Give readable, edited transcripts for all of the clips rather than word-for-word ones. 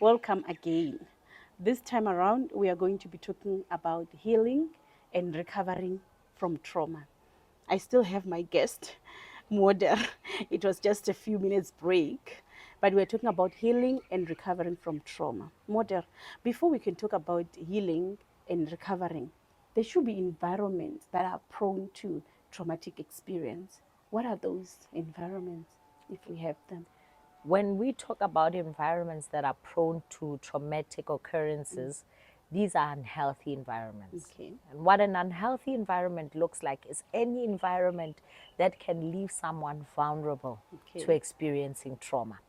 Welcome again. This time around, we are going to be talking about healing and recovering from trauma. I still have my guest, Moeder. It was just a few minutes break, but we're talking about healing and recovering from trauma. Moeder, before we can talk about healing and recovering, there should be environments that are prone to traumatic experience. What are those environments, if we have them? When we talk about environments that are prone to traumatic occurrences, these are unhealthy environments. Okay. And what an unhealthy environment looks like is any environment that can leave someone vulnerable Okay. to experiencing trauma.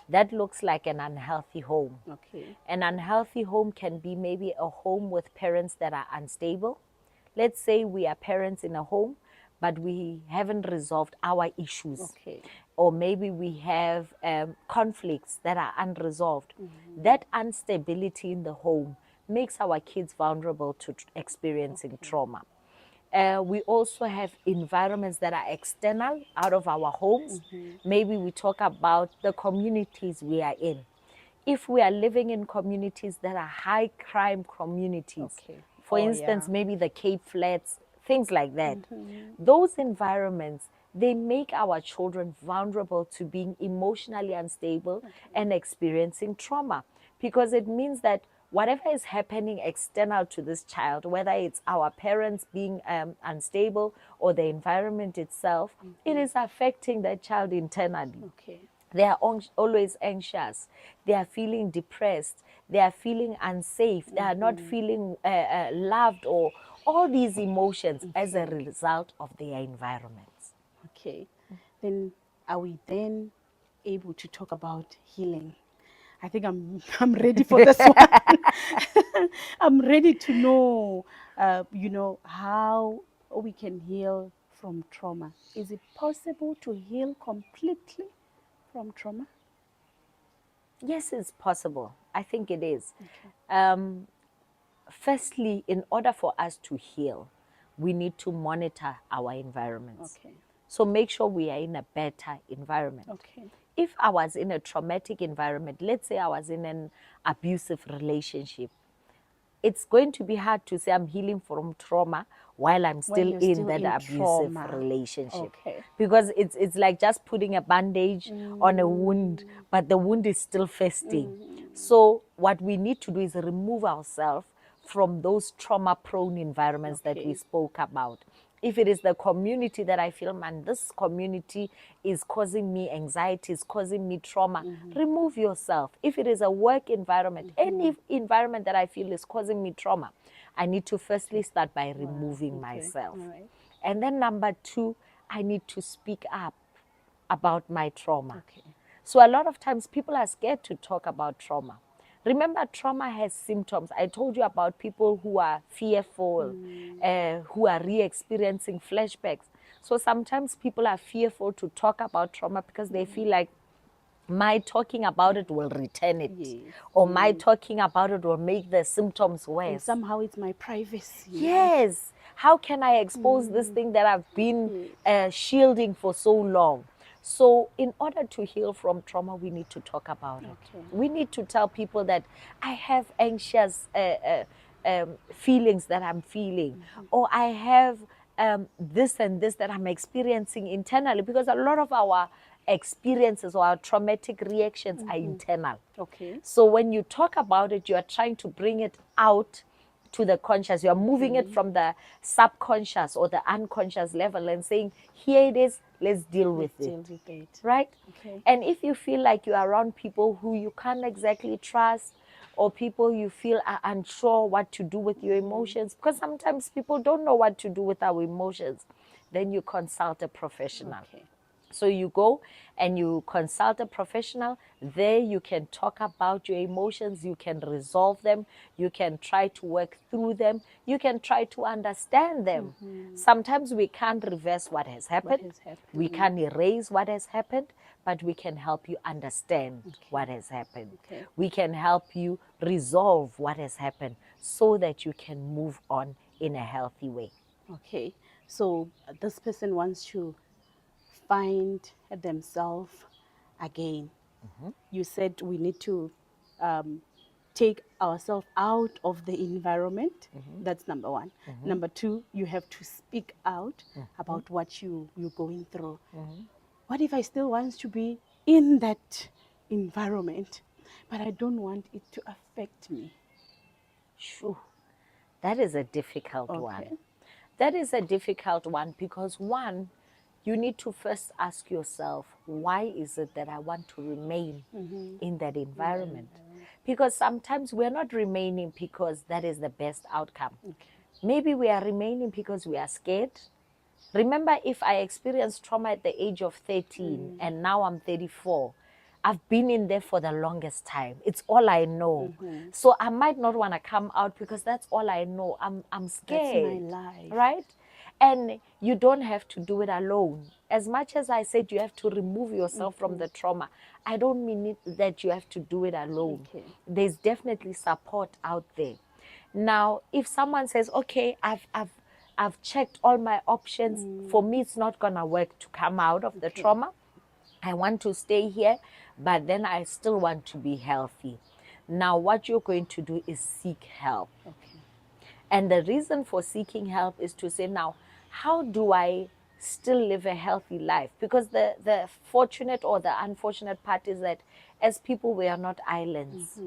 That looks like an unhealthy home. Okay. An unhealthy home can be maybe a home with parents that are unstable. Let's say we are parents in a home, but we haven't resolved our issues. Okay. Or maybe we have conflicts that are unresolved. That instability in the home makes our kids vulnerable to experiencing trauma. We also have environments that are external out of our homes. Maybe we talk about the communities we are in. If we are living in communities that are high crime communities, Okay. for Oh, instance, yeah. maybe the Cape Flats, things like that, those environments, they make our children vulnerable to being emotionally unstable and experiencing trauma, because it means that whatever is happening external to this child, whether it's our parents being unstable or the environment itself, it is affecting that child internally. Okay. They are always anxious. They are feeling depressed. They are feeling unsafe. They are not feeling loved, or all these emotions as a result of their environments. Okay. Then are we then able to talk about healing? I think I'm ready for this one. I'm ready to know, how we can heal from trauma. Is it possible to heal completely from trauma? Yes, it's possible. I think it is. Okay. Firstly, in order for us to heal, we need to monitor our environments. Okay. So make sure we are in a better environment. Okay. If I was in a traumatic environment, let's say I was in an abusive relationship, it's going to be hard to say I'm healing from trauma while I'm While still you're in still that in abusive trauma. relationship. Okay. Because it's like just putting a bandage on a wound, but the wound is still festering. So what we need to do is remove ourselves from those trauma-prone environments that we Okay. spoke about. If it is the community that I feel, man, this community is causing me anxiety, is causing me trauma, remove yourself. If it is a work environment, any environment that I feel is causing me trauma, I need to firstly start by removing Okay. myself. All right. And then number two, I need to speak up about my trauma. Okay. So a lot of times people are scared to talk about trauma. Remember, trauma has symptoms. I told you about people who are fearful, who are re-experiencing flashbacks. So sometimes people are fearful to talk about trauma because they feel like my talking about it will return it, Yes. or my talking about it will make the symptoms And worse. somehow it's my privacy. Yes. How can I expose this thing that I've been shielding for so long? So, in order to heal from trauma, we need to talk about it. Okay. We need to tell people that I have anxious feelings that I'm feeling, or I have this and this that I'm experiencing internally, because a lot of our experiences or our traumatic reactions are internal. Okay. So, when you talk about it, you are trying to bring it out to the conscious. You are moving it from the subconscious or the unconscious level and saying, here it is, let's deal with it. Deal with it. Right? Okay. And if you feel like you're around people who you can't exactly trust, or people you feel are unsure what to do with your emotions, because sometimes people don't know what to do with our emotions, then you consult a professional. Okay. So you go and you consult a professional. There you can talk about your emotions. You can resolve them. You can try to work through them. You can try to understand them. Sometimes we can't reverse what has happened. has happened. We can't erase what has happened, but we can help you understand what has happened. Okay. We can help you resolve what has happened so that you can move on in a healthy way. Okay. So this person wants to find themselves again. You said we need to take ourselves out of the environment. That's number one. Number two, you have to speak out about what you're going through. What if I still want to be in that environment, but I don't want it to affect me? Sure. That is a difficult one. Okay. That is a difficult one because one, you need to first ask yourself, why is it that I want to remain in that environment? Because sometimes we're not remaining because that is the best outcome. Maybe we are remaining because we are scared. Remember, if I experienced trauma at the age of 13 and now I'm 34, I've been in there for the longest time. It's all I know. So I might not want to come out because that's all I know. I'm scared. That's my life. Right? And you don't have to do it alone. As much as I said you have to remove yourself from the trauma, I don't mean it that you have to do it alone. Okay. There's definitely support out there. Now, if someone says, okay, I've checked all my options, for me it's not gonna work to come out of the trauma. I want to stay here, but then I still want to be healthy. Now, what you're going to do is seek help. Okay. And the reason for seeking help is to say, now, how do I still live a healthy life? Because the fortunate or the unfortunate part is that as people, we are not islands.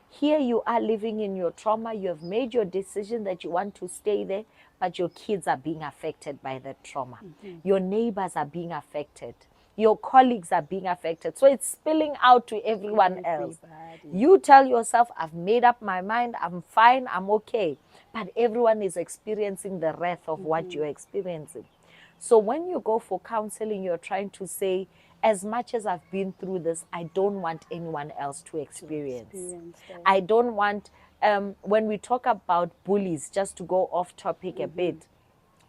Here you are living in your trauma. You have made your decision that you want to stay there, but your kids are being affected by that trauma. Your neighbors are being affected. Your colleagues are being affected. So it's spilling out to everyone else. You tell yourself, I've made up my mind, I'm fine, I'm okay. But everyone is experiencing the wrath of what you're experiencing. So when you go for counseling, you're trying to say, as much as I've been through this, I don't want anyone else to experience. I don't want, when we talk about bullies, just to go off topic a bit,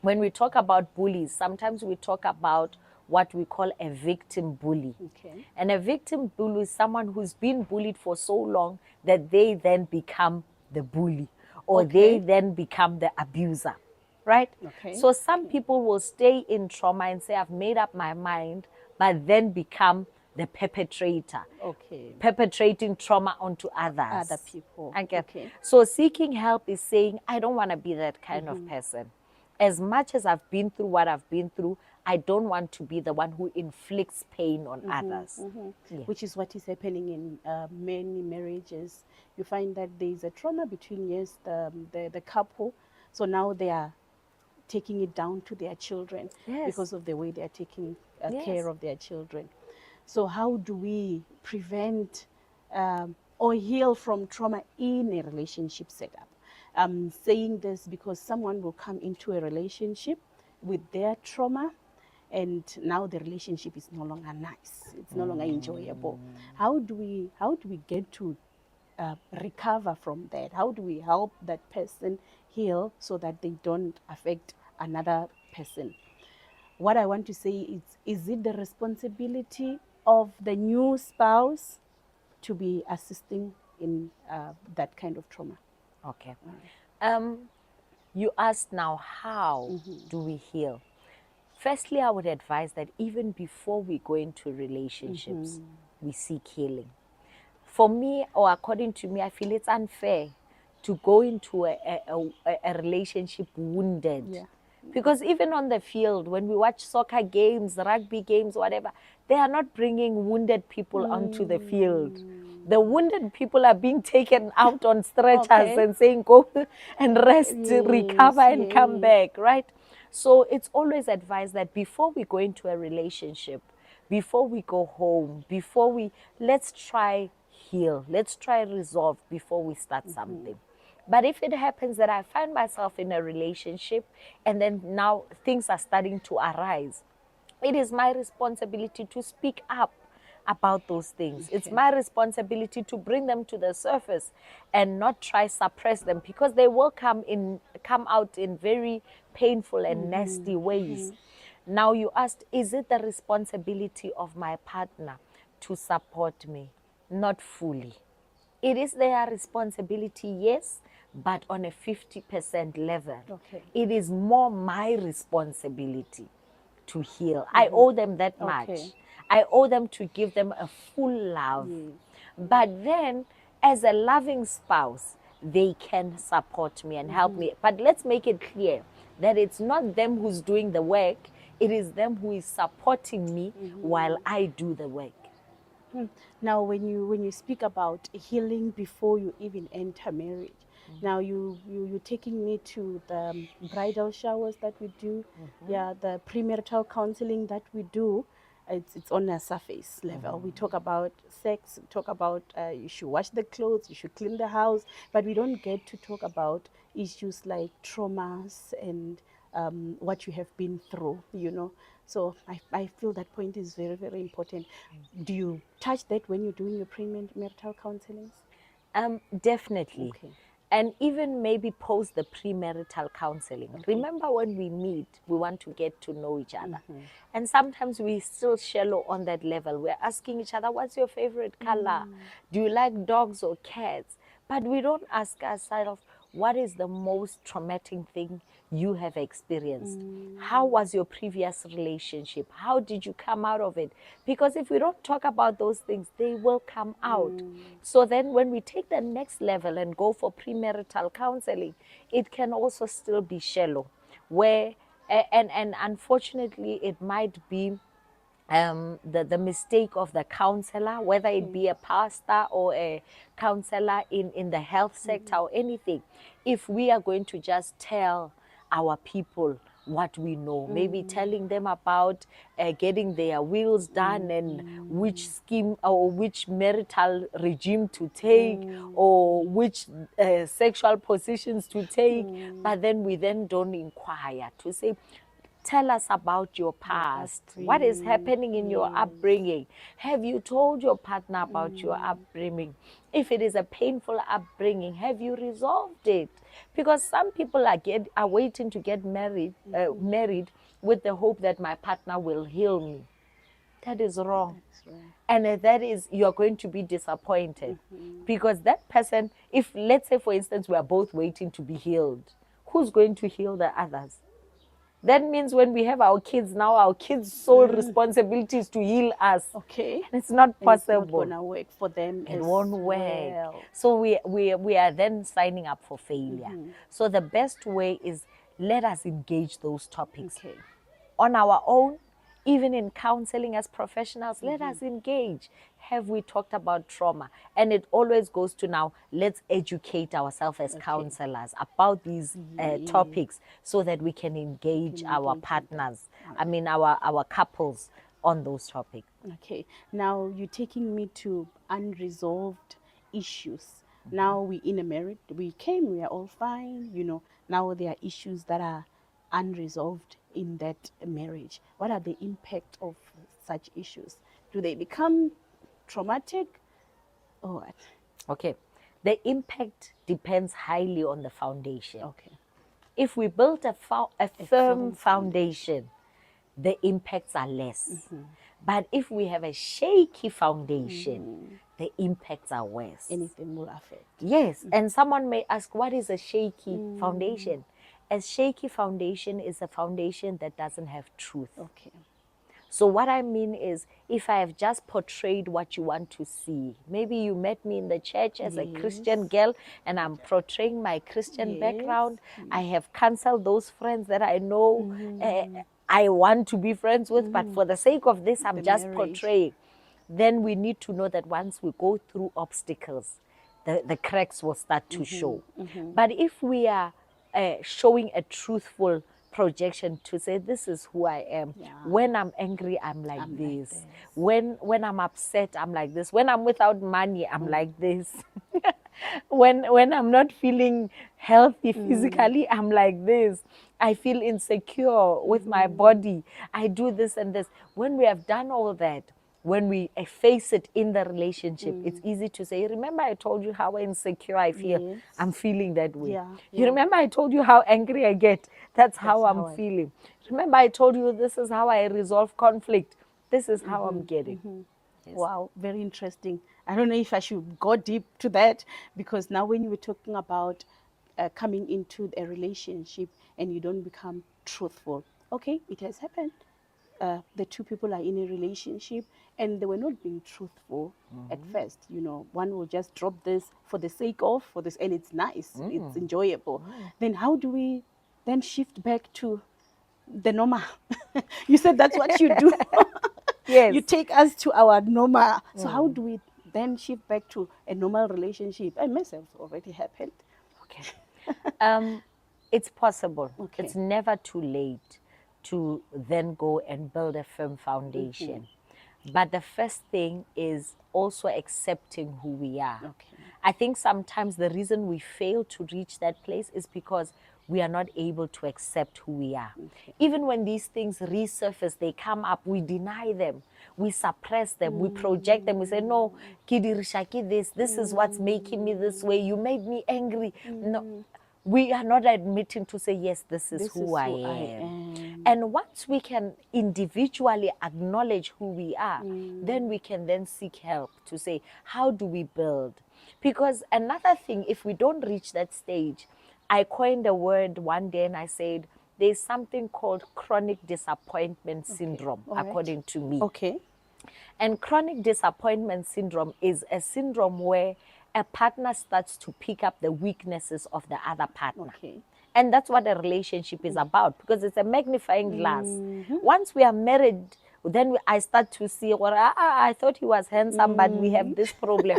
when we talk about bullies, sometimes we talk about what we call a victim bully. Okay. And a victim bully is someone who's been bullied for so long that they then become the bully or they then become the abuser, right? Okay. So some people will stay in trauma and say, I've made up my mind, but then become the perpetrator. Okay. Perpetrating trauma onto others. Other people. Okay. So seeking help is saying, I don't want to be that kind of person. As much as I've been through what I've been through, I don't want to be the one who inflicts pain on others. Yeah. Which is what is happening in many marriages. You find that there is a trauma between, yes, the couple. So now they are taking it down to their children because of the way they are taking care of their children. So how do we prevent or heal from trauma in a relationship setup? I'm saying this because someone will come into a relationship with their trauma, and now the relationship is no longer nice. It's no longer enjoyable. How do we get to recover from that? How do we help that person heal so that they don't affect another person? What I want to say is it the responsibility of the new spouse to be assisting in that kind of trauma? Okay. You asked now, how do we heal? Firstly, I would advise that even before we go into relationships, we seek healing. For me, or according to me, I feel it's unfair to go into a relationship wounded. Yeah. Because even on the field, when we watch soccer games, rugby games, whatever, they are not bringing wounded people onto the field. The wounded people are being taken out on stretchers and saying, go and rest, recover, and come back, right? So it's always advised that before we go into a relationship, before we go home, let's try heal, let's try resolve before we start something. But if it happens that I find myself in a relationship and then now things are starting to arise, it is my responsibility to speak up about those things. It's my responsibility to bring them to the surface and not try suppress them, because they will come out in very painful and nasty ways. Now you asked, is it the responsibility of my partner to support me? Not fully. It is their responsibility, yes, but on a 50% level. It is more my responsibility to heal. I owe them that much. I owe them to give them a full love. But then, as a loving spouse, they can support me and help me. But let's make it clear that it's not them who's doing the work, it is them who is supporting me while I do the work. Now, when you speak about healing before you even enter marriage, now you're taking me to the bridal showers that we do, yeah, the premarital counseling that we do. It's on a surface level. We talk about sex, we talk about you should wash the clothes, you should clean the house, but we don't get to talk about issues like traumas and what you have been through, you know. So I feel that point is very, very important. Do you touch that when you're doing your premarital counselings? Definitely. Okay. And even maybe post the premarital counseling. Okay. Remember, when we meet, we want to get to know each other. And sometimes we still shallow on that level. We're asking each other, what's your favorite color? Do you like dogs or cats? But we don't ask ourselves, what is the most traumatic thing you have experienced? How was your previous relationship? How did you come out of it? Because if we don't talk about those things, they will come out. So then when we take the next level and go for premarital counseling, it can also still be shallow, where and unfortunately it might be the mistake of the counselor, whether it be a pastor or a counselor in the health sector or anything. If we are going to just tell our people what we know, maybe telling them about getting their wills done and which scheme or which marital regime to take or which sexual positions to take, but then we then don't inquire to say, tell us about your past. What is happening in your upbringing? Have you told your partner about your upbringing? If it is a painful upbringing, have you resolved it? Because some people are waiting to get married with the hope that my partner will heal me. That is wrong. That's right. And that is, you're going to be disappointed. Because that person, if let's say for instance we are both waiting to be healed, who's going to heal the others? That means when we have our kids now, our kids' sole responsibility is to heal us. Okay. And it's not And it's not possible. gonna work for them It as won't work. well. So we are then signing up for failure. So the best way is, let us engage those topics. Okay. On our own, even in counseling as professionals, let us engage. Have we talked about trauma? And it always goes to now, let's educate ourselves as counselors about these topics so that we can engage our partners, our couples on those topics. Okay. Now you're taking me to unresolved issues. Now we in a marriage, we came, we are all fine, you know. Now there are issues that are unresolved in that marriage. What are the impact of such issues? Do they become traumatic or what? Okay. The impact depends highly on the foundation. Okay. If we build a firm foundation, the impacts are less. But if we have a shaky foundation, the impacts are worse. Anything will affect. Yes, and someone may ask, what is a shaky foundation? A shaky foundation is a foundation that doesn't have truth. Okay. So what I mean is, if I have just portrayed what you want to see, maybe you met me in the church as a Christian girl and I'm portraying my Christian background. I have canceled those friends that I know I want to be friends with, but for the sake of this, I'm just portraying. Then we need to know that once we go through obstacles, the cracks will start to show. But if we are showing a truthful projection to say, this is who I am. When I'm angry, I'm like this. When I'm upset, I'm like this. When I'm without money, I'm like this. when I'm not feeling healthy physically, I'm like this. I feel insecure with my body. I do this and this. When we have done all that, when we face it in the relationship, it's easy to say, remember I told you how insecure I feel? Yes. I'm feeling that way. Yeah, You remember I told you how angry I get? That's how I'm how I- feeling. Remember I told you this is how I resolve conflict? This is how I'm getting. Yes. Wow, very interesting. I don't know if I should go deep to that, because now when you were talking about coming into a relationship and you don't become truthful, okay, it has happened. The two people are in a relationship and they were not being truthful at first. You know, one will just drop this for the sake of, for this, and it's nice, it's enjoyable. Then how do we then shift back to the normal? You said that's what you do. Yes. You take us to our normal. So how do we then shift back to a normal relationship? I myself already happened. Okay. It's possible. Okay. It's never too late to then go and build a firm foundation. But the first thing is also accepting who we are. Okay. I think sometimes the reason we fail to reach that place is because we are not able to accept who we are. Okay. Even when these things resurface, they come up, we deny them, we suppress them, we project them, we say, no, kidirishaki this is what's making me this way, you made me angry. No, we are not admitting to say, yes, this is who I am. And once we can individually acknowledge who we are, then we can then seek help to say, how do we build? Because another thing, if we don't reach that stage, I coined a word one day and I said, there's something called chronic disappointment syndrome, according to me. Okay. And chronic disappointment syndrome is a syndrome where a partner starts to pick up the weaknesses of the other partner. Okay. And that's what a relationship is about, because it's a magnifying glass. Once we are married, then I start to see, well, I thought he was handsome, but we have this problem.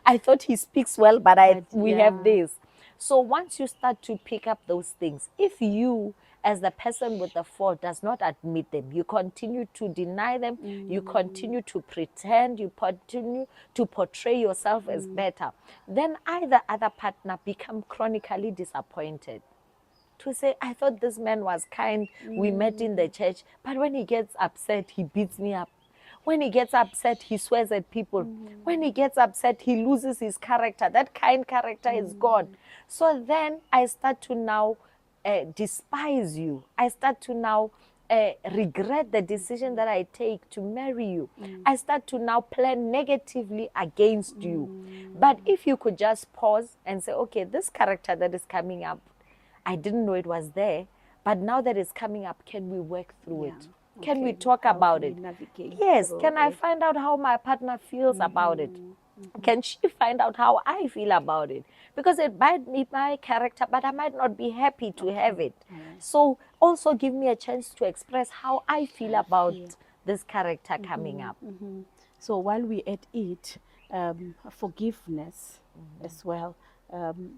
I thought he speaks well, but we have this. So once you start to pick up those things, if you, as the person with the fault, does not admit them, you continue to deny them, you continue to pretend, you continue to portray yourself as better, then either other partner become chronically disappointed. To say, I thought this man was kind, we met in the church, but when he gets upset, he beats me up. When he gets upset, he swears at people. When he gets upset, he loses his character. That kind character is gone. So then I start to now despise you. I start to now regret the decision that I take to marry you. I start to now plan negatively against you. But if you could just pause and say, okay, this character that is coming up, I didn't know it was there, but now that it's coming up, can we work through it? Can we talk about it? Yes. Can I find out how my partner feels about it? Can she find out how I feel about it? Because it might be my character, but I might not be happy to have it. So also give me a chance to express how I feel about this character coming up. So while we at it, forgiveness as well,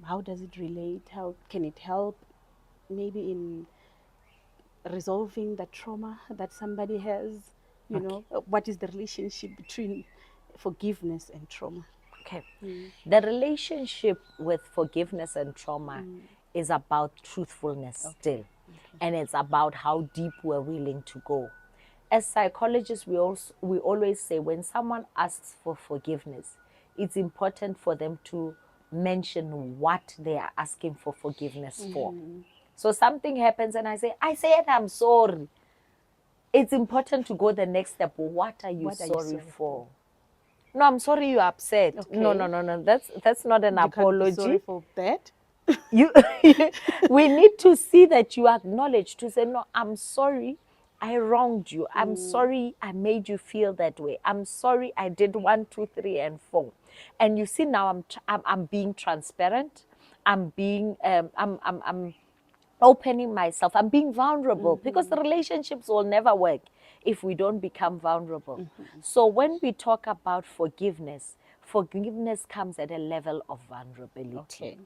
how does it relate? How can it help maybe in resolving the trauma that somebody has? You know, what is the relationship between forgiveness and trauma? Okay. The relationship with forgiveness and trauma is about truthfulness still. And it's about how deep we're willing to go. As psychologists, we always say when someone asks for forgiveness, it's important for them to mention what they are asking for forgiveness for. So something happens and I said I'm sorry. It's important to go the next step. What are you sorry for? No, I'm sorry you're upset. Okay. No. That's not an You apology. can't be sorry for that. We need to see that you acknowledge, to say, no, I'm sorry I wronged you. I'm sorry I made you feel that way. I'm sorry I did 1, 2, 3, and 4. And you see now I'm being transparent. I'm being I'm opening myself. I'm being vulnerable because the relationships will never work if we don't become vulnerable. So when we talk about forgiveness, forgiveness comes at a level of vulnerability. Okay.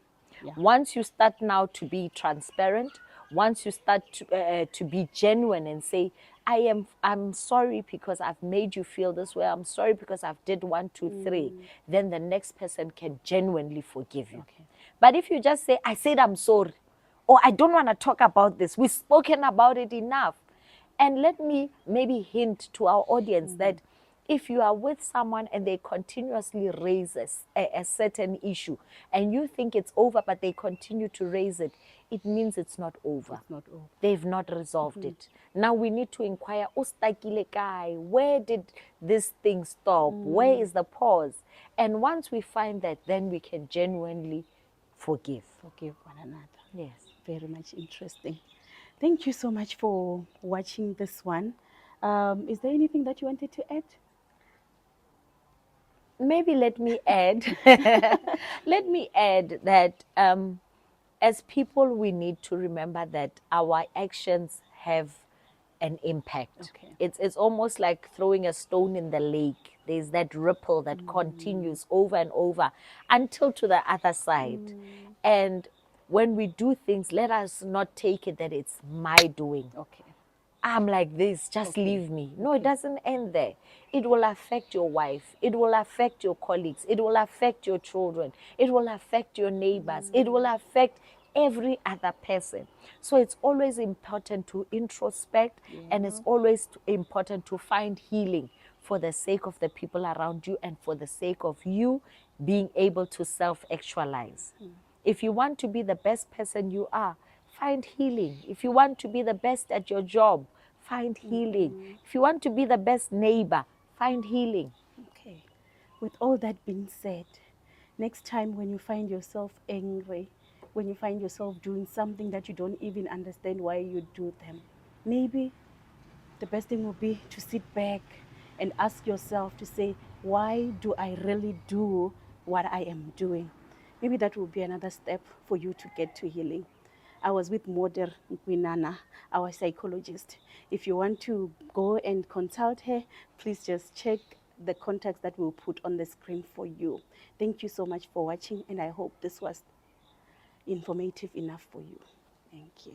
Yeah. Once you start now to be transparent, once you start to be genuine and say, I'm sorry because I've made you feel this way, I'm sorry because I've did 1, 2, 3, then the next person can genuinely forgive you. Okay. But if you just say, I said I'm sorry, or I don't want to talk about this, we've spoken about it enough. And let me maybe hint to our audience that if you are with someone and they continuously raise a certain issue and you think it's over, but they continue to raise it, it means it's not over. It's not over. They've not resolved it. Now we need to inquire, where did this thing stop? Where is the pause? And once we find that, then we can genuinely forgive. Forgive one another. Yes. Very much interesting. Thank you so much for watching this one. Is there anything that you wanted to add? Maybe let me add, let me add that as people, we need to remember that our actions have an impact. Okay. It's almost like throwing a stone in the lake. There's that ripple that continues over and over until to the other side. And when we do things, let us not take it that it's my doing. Okay. I'm like this, just Okay. leave me. No, it Okay. doesn't end there. It will affect your wife. It will affect your colleagues. It will affect your children. It will affect your neighbors. It will affect every other person. So it's always important to introspect, and it's always important to find healing for the sake of the people around you and for the sake of you being able to self-actualize. If you want to be the best person you are, find healing. If you want to be the best at your job, find healing. If you want to be the best neighbor, find healing. Okay. With all that being said, next time when you find yourself angry, when you find yourself doing something that you don't even understand why you do them, maybe the best thing would be to sit back and ask yourself to say, why do I really do what I am doing? Maybe that will be another step for you to get to healing. I was with Moeder Nkhwinana, our psychologist. If you want to go and consult her, please just check the contacts that we'll put on the screen for you. Thank you so much for watching, and I hope this was informative enough for you. Thank you.